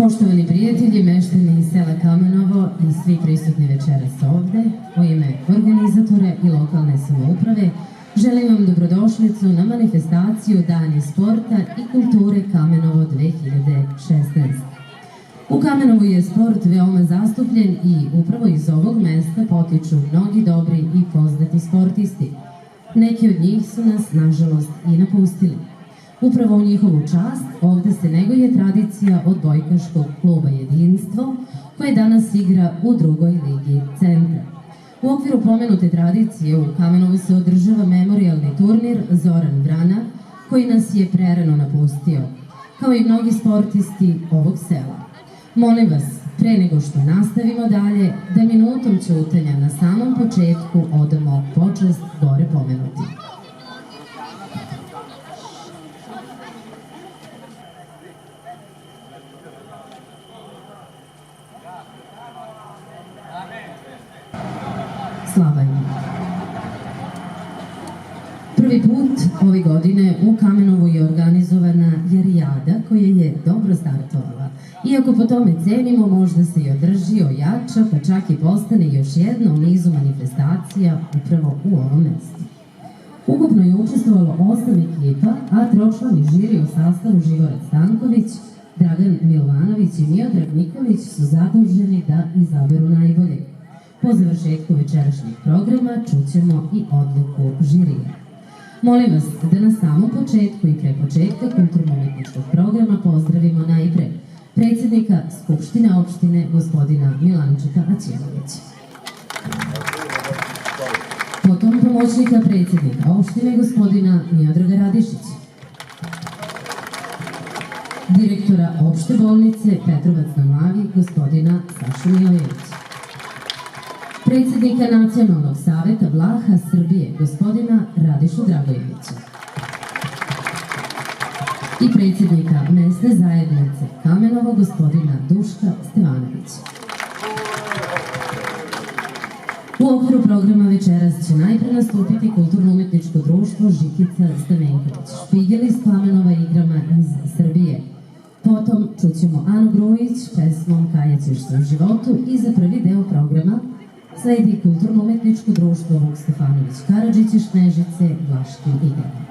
Poštovani prijatelji, meštani iz sela Kamenovo i svi prisutni večeras ovde, u ime organizatora i lokalne samouprave, želim vam dobrodošlicu na manifestaciju Dani sporta i kulture Kamenovo 2016. U Kamenovu je sport veoma zastupljen i upravo iz ovog mesta potiču mnogi dobri i poznati sportisti. Neki od njih su nas, nažalost, i napustili. Upravo u njihovu čast ovde se neguje tradicija odbojkaškog kluba Jedinstvo, koje danas igra u drugoj ligi centra. U okviru pomenute tradicije u Kamenovu se održava memorijalni turnir Zoran Vrana, koji nas je prerano napustio, kao i mnogi sportisti ovog sela. Molim vas, pre nego što nastavimo dalje, da minutom ćutanja na samom početku odamo počast gore pomenuti. Slava im. Prvi put ove godine u Kamenovu je organizovana Jerijada koja je dobro startovala. Iako po tome cenimo, možda se i održi, ojača, pa čak i postane još jedna u nizu manifestacija upravo u ovom mestu. Ukupno je učestvovalo 8 ekipa, a tročlani žiri u sastavu Živorad Stanković, Dragan Milovanović i Miodrag Nikolić su zaduženi da izaberu najbolje. Po završetku večerašnjeg programa čućemo i odluku žirija. Molim vas da na samom početku i pre početka kulturno-umetničkog programa pozdravimo najpre predsjednika Skupštine opštine gospodina Milančeta Aćilovića. Potom pomoćnika predsjednika opštine gospodina Miodraga Radišića. Direktora opšte bolnice Petrovac na Mlavi gospodina Sašu Milojevića. Predsjednika Nacionalnog saveta Vlaha Srbije, gospodina Radišu Dragojevića. I predsjednika mesne zajednice Kamenovo, gospodina Duška Stevanovića. U okviru programa večeras će najpre nastupiti kulturno-umetničko društvo Žikica Stamenković, špigel iz Kamenova igrama iz Srbije. Potom čućemo Anu Grujić pesmom Kajaćeš se u životu i za prvi deo programa sledi kulturno-umetničko društvo Vuk Stefanović Karadžić iz Šnežice Vlaškim igrama.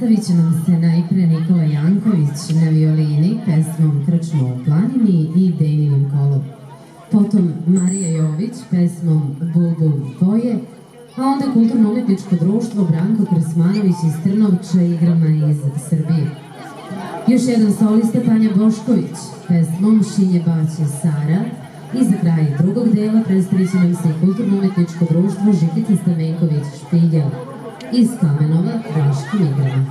Predstavit će nam se najpre Nikola Janković na violini pesmom Krčmo u planini i Deninim kolom. Potom Marija Jović pesmom Bulbul boje, a onda kulturno-umetničko društvo Branko Krsmanović iz Trnovča igrama iz Srbije. Još jedan solista Tanja Bošković pesmom Šinje baće Sara i za kraj drugog dela predstavit će nam se kulturno-umetničko društvo Žikica Stamenković Špigel iz Kamenova Raškim igrama.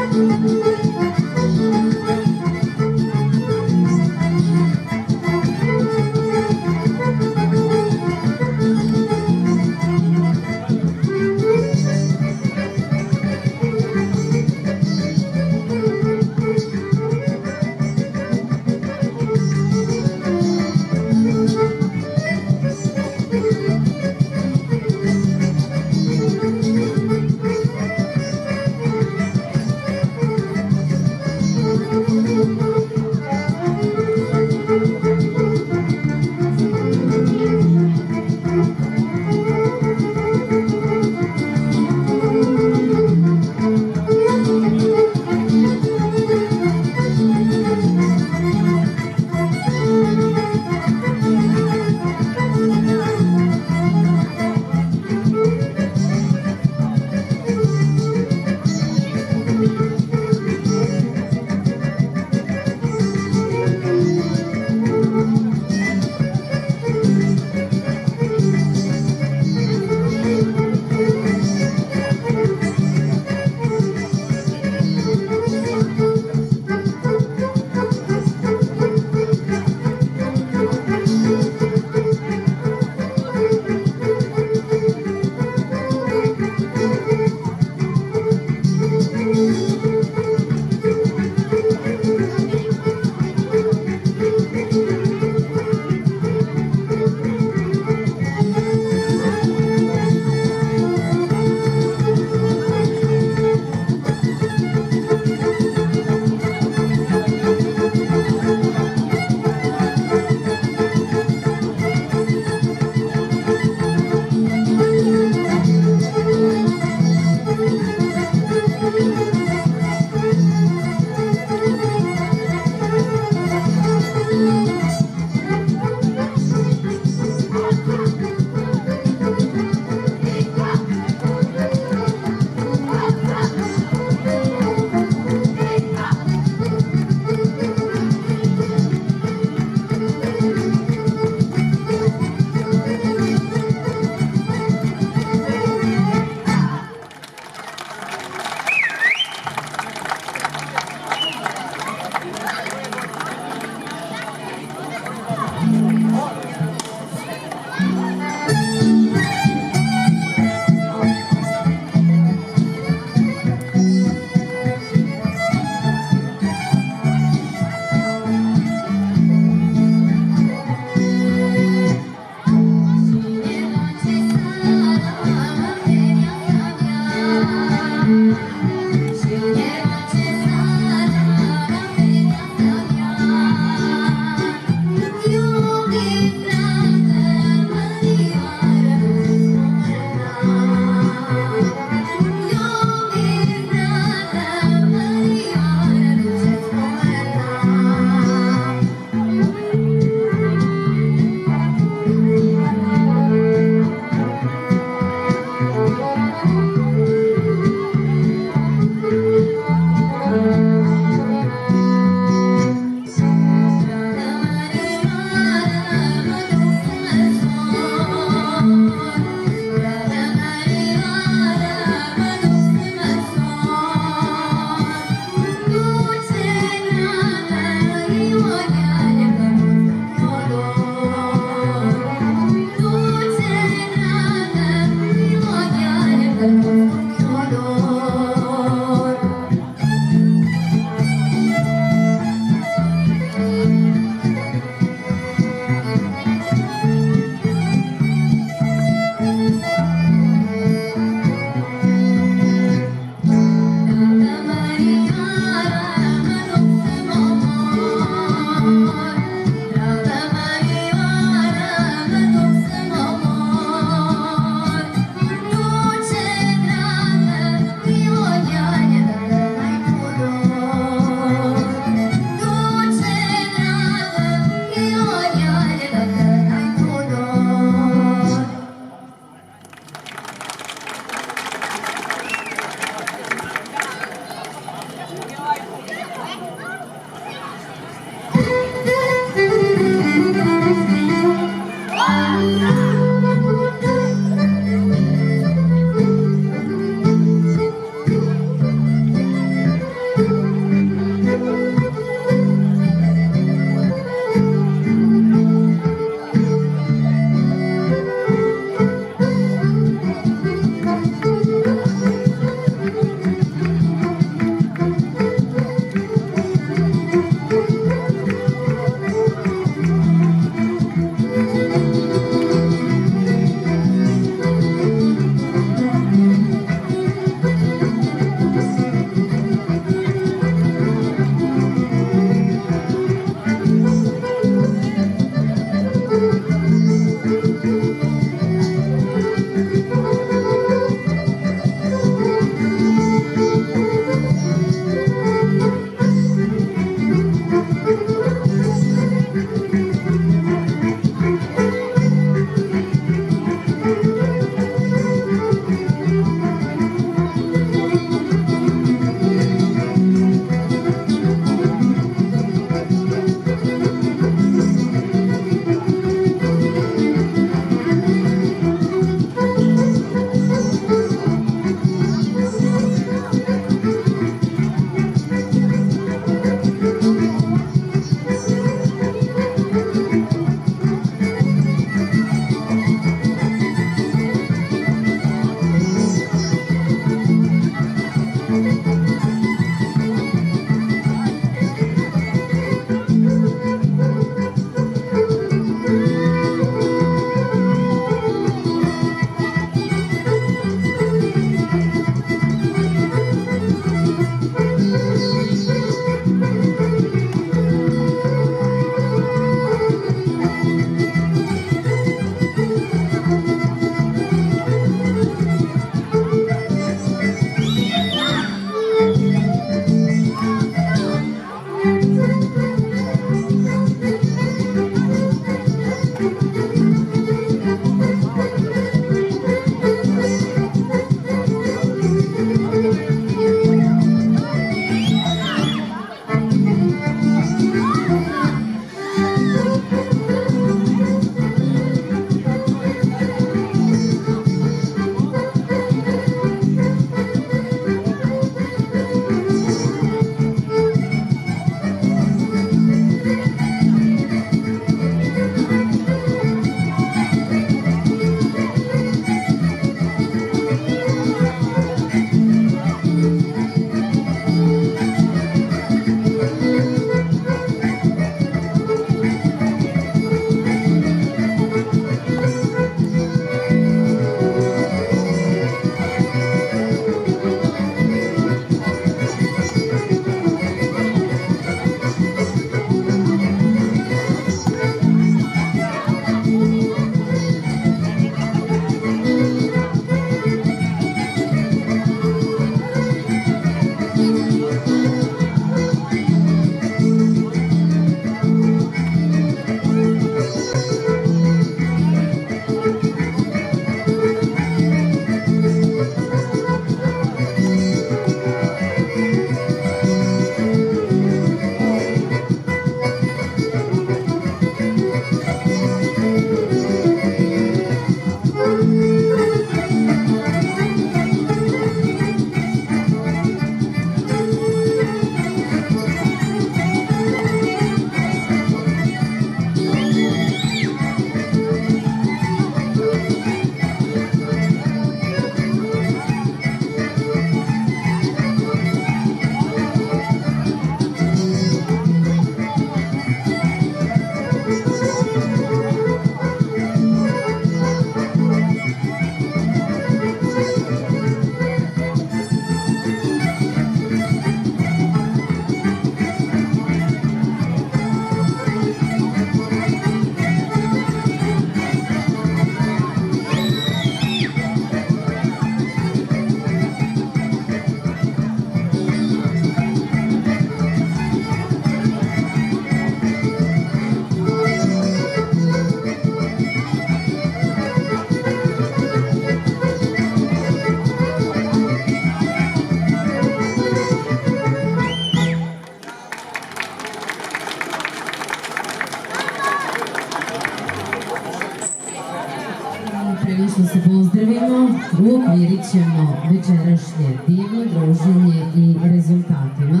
uokvirit ćemo večerašnje divno druženje i rezultatima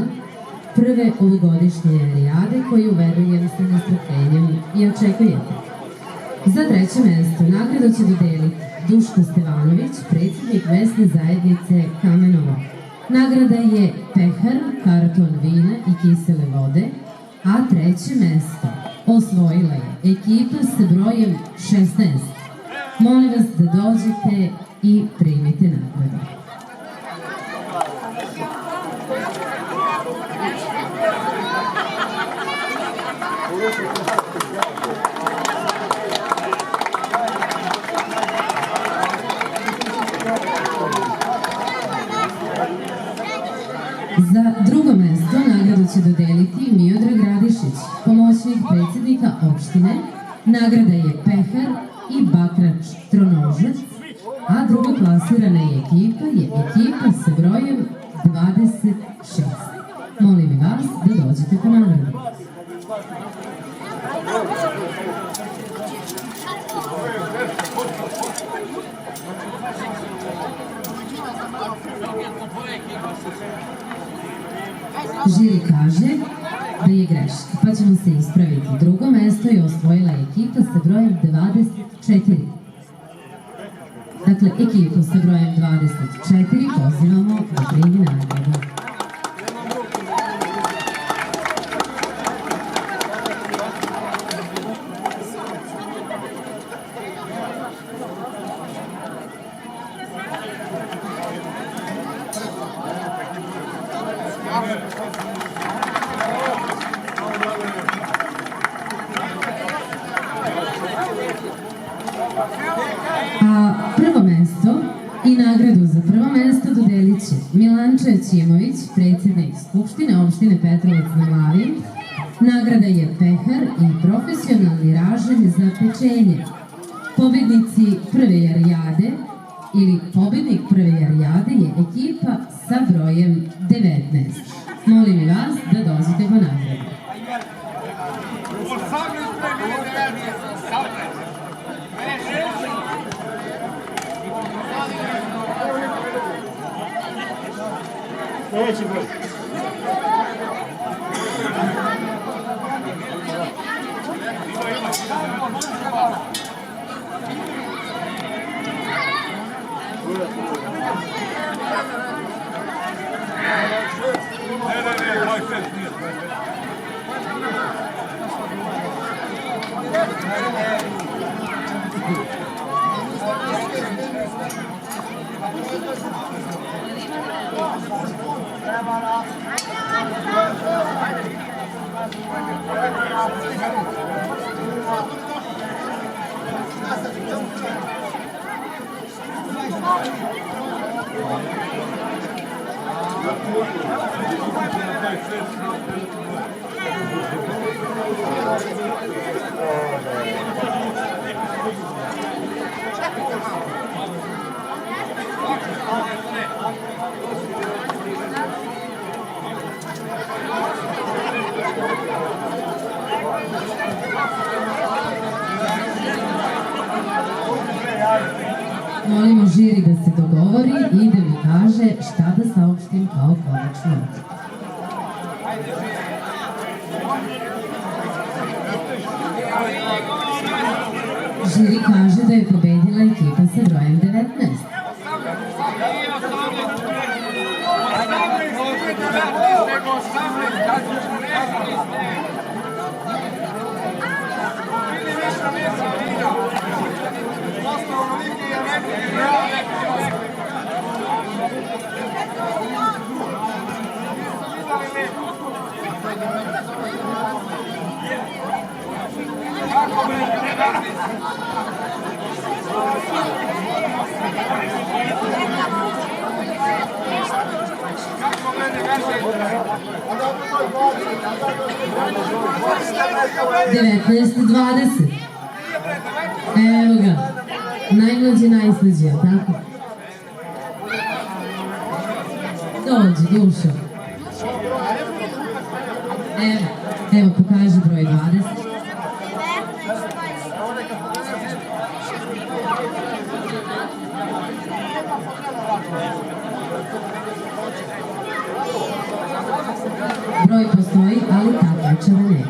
prve ovogodišnje rijade koju verujem sa nestrpljenjem i očekujete. Za treće mesto nagradu će dodeliti Duško Stevanović, predsjednik mesne zajednice Kamenovo. Nagrada je pehar, karton vina i kisele vode, a treće mesto osvojila je ekipa sa brojem 16. Molim vas da dođete i primite nagradu. Za drugo mesto nagradu će dodeliti Miodrag Radišić, pomoćnik predsjednika opštine. Nagrada je pehar i bakrač tronožac, a drugoplasirana je ekipa sa brojem 26. Molim i vas da dođete po nagradu. Žiri kaže da je greška, pa ćemo se ispraviti. Drugo mesto je osvojila ekipa sa brojem 24. Dakle, ekipu sa brojem 24 pozivamo da primi nagradu. Prvo mesto i nagradu za prvo mesto dodelit će Milanča Ćimović, predsjednik Skupštine opštine Petrovac na Lavi. Nagrada je pehar i profesionalni ražanj za pečenje. Pobednici prve jarijade ili pobednik prve jarijade je ekipa sa brojem 19. Molim i vas da dođete po nagradu. Sljedeći broj. Molimo žiri da se dogovori i da mi kaže šta da saopštim kao konačnu odluku. Žiri kaže da je pobedila ekipa sa brojem 19. Devetnaest 20. Evo ga. Najmlađi, najslađi, tako? Dođi, Dušo. Evo, pokaži broj 20. broj postoji, ali takmičara ne.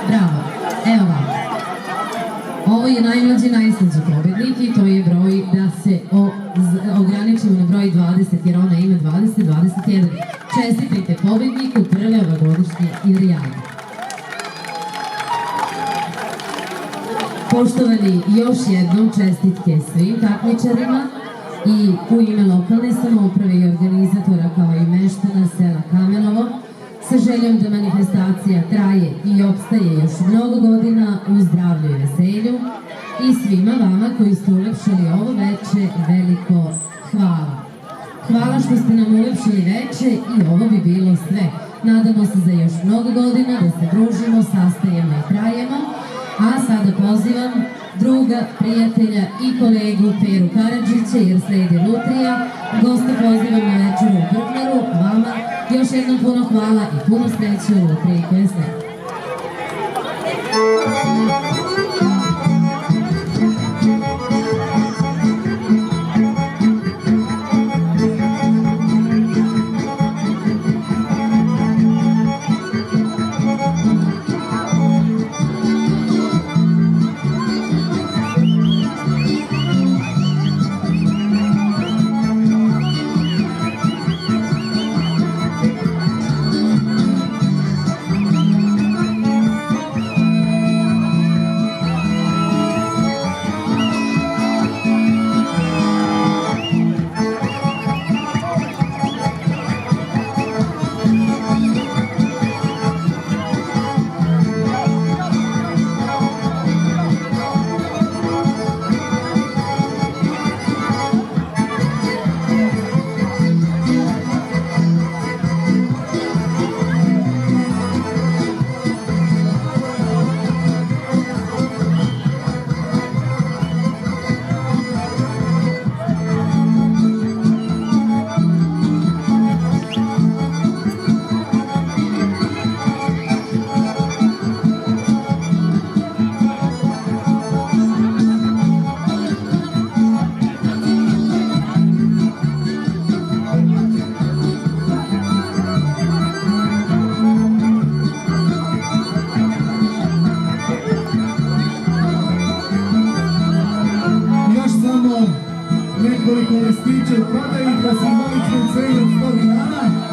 Bravo, evo vam. Ovo je najmlađi, najslađi pobednik i to je broj da se ograničimo na broj 20 jer ona ima 20-21. Čestitajte pobedniku prve ovogodišnje Iverijade. Poštovani, još jednom čestitke svim takmičarima i u ime lokalne samouprave i organizatora kao i meštana sela Kamenovo sa željom da manifestacija traje i opstaje još mnogo godina u zdravlju i veselju i svima vama koji ste ulepšali ovo veče veliko hvala. Hvala što ste nam ulepšali veče i ovo bi bilo sve. Nadamo se za još mnogo godina da se družimo, sastajemo i trajemo, a sada pozivam druga, prijatelja i kolegu Peru Karadžića jer sledi lutrija. Goste pozivam na večeru u Brknaru, vama još jednom puno hvala i puno sreće u lutriji koje sledi. Nekoliko listića u prodaji, pa simboličnom cenu od 100 dinara.